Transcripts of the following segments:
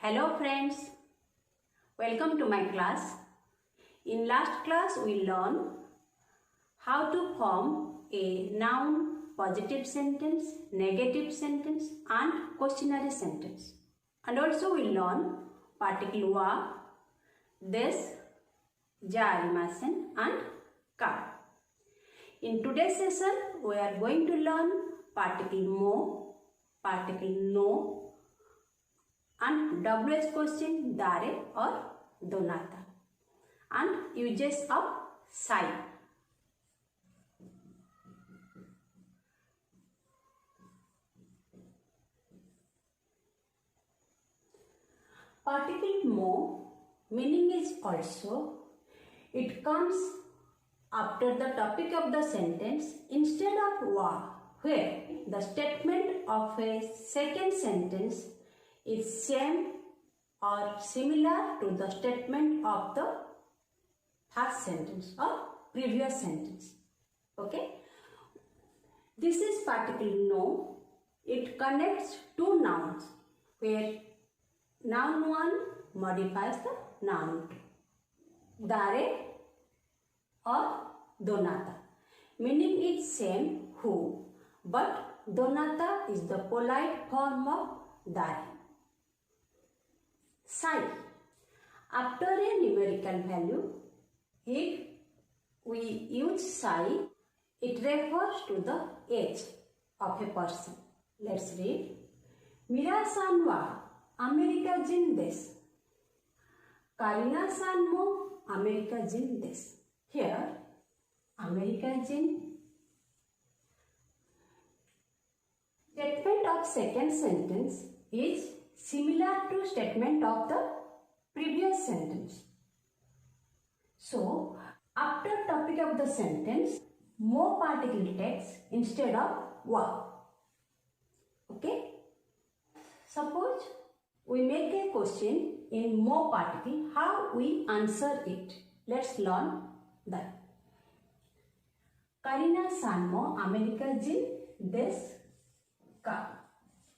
Hello friends, welcome to my class. In last class we learned how to form a noun, positive sentence, negative sentence and questionary sentence. And also we learned particle wa, des, ja arimasen and ka. In today's session we are going to learn particle mo, particle no and WH question dare or donata and uses of sai. Particle mo meaning is also, it comes after the topic of the sentence instead of wa, where the statement of a second sentence is same or similar to the statement of the first sentence or previous sentence. Okay. This is particle no. It connects two nouns where noun 1 modifies the noun 2. Dare or donata. Meaning is same who, but donata is the polite form of dare. Sai. After a numerical value, if we use sai, it refers to the age of a person. Let's read. Mira-san wa America jin desu. Karina-san mo America jin desu. Here, America jin. Statement of second sentence is similar to statement of the previous sentence. So, after topic of the sentence, mo particle takes instead of wa. Okay? Suppose we make a question in mo particle, how we answer it. Let's learn that. Karina-san mo America jin desu ka.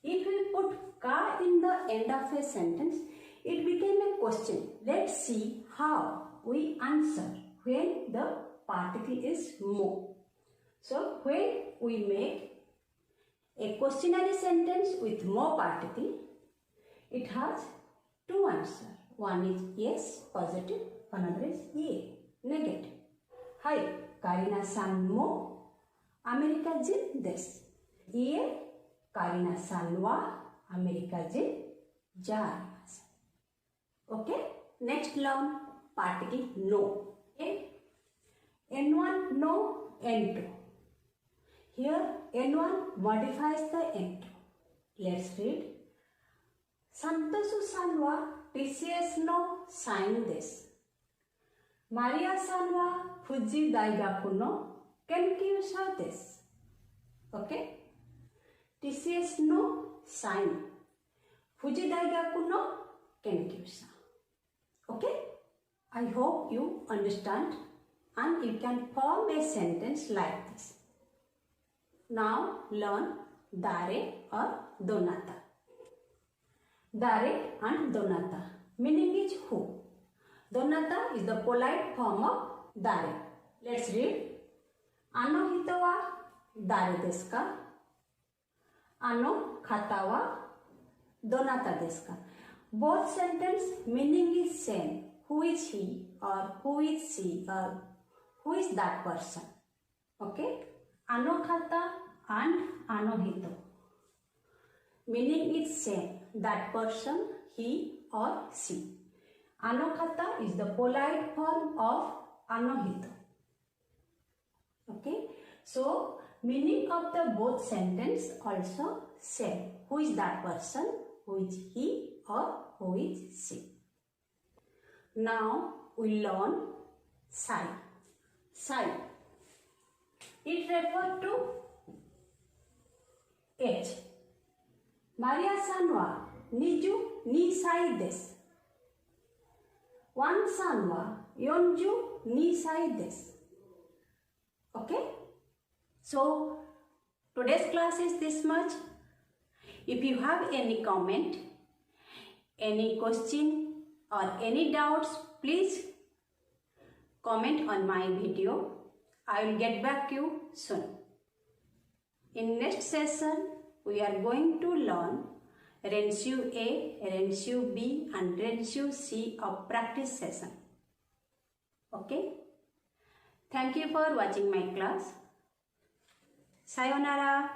If we put ka in the end of a sentence, it became a question. Let's see how we answer when the particle is mo. So, when we make a questionary sentence with mo particle, it has two answers. One is yes, positive, another is ye, negative. Hi, Karina-san mo America jin desu. Ye Karina-san wa America jin ja arimasen. Okay, next learn particle no. Okay. N1 no, N2. Here N1 modifies the N2. Let's read. Santosu-san wa TCS no sign desu. Maria-san wa Fuji Daigaku no kenkyūsha desu. Okay. TCS no sign. Fuji Daigaku no kenkyūsha. Okay? I hope you understand and you can form a sentence like this. Now learn dare or donata. Dare and donata. Meaning is who. Donata is the polite form of dare. Let's read. Ano hito wa dare desu ka? Ano kata wa donata desu ka? Both sentence meaning is same. Who is he or who is she or who is that person? Okay? Ano kata and ano hito. Meaning is same. That person, he or she. Ano kata is the polite form of ano hito. Okay? So, meaning of the both sentence also same. Who is that person? Who is he or who is she? Now we learn sai. Sai. It refers to age. Maria-san wa 22 歳です。Wan san wa 42 歳です。Okay? So, today's class is this much. If you have any comment, Any question or any doubts, please comment on my video. I will get back to you soon. In next session, we are going to learn Renshu A, Renshu B and Renshu C of practice session. Okay? Thank you for watching my class. Sayonara.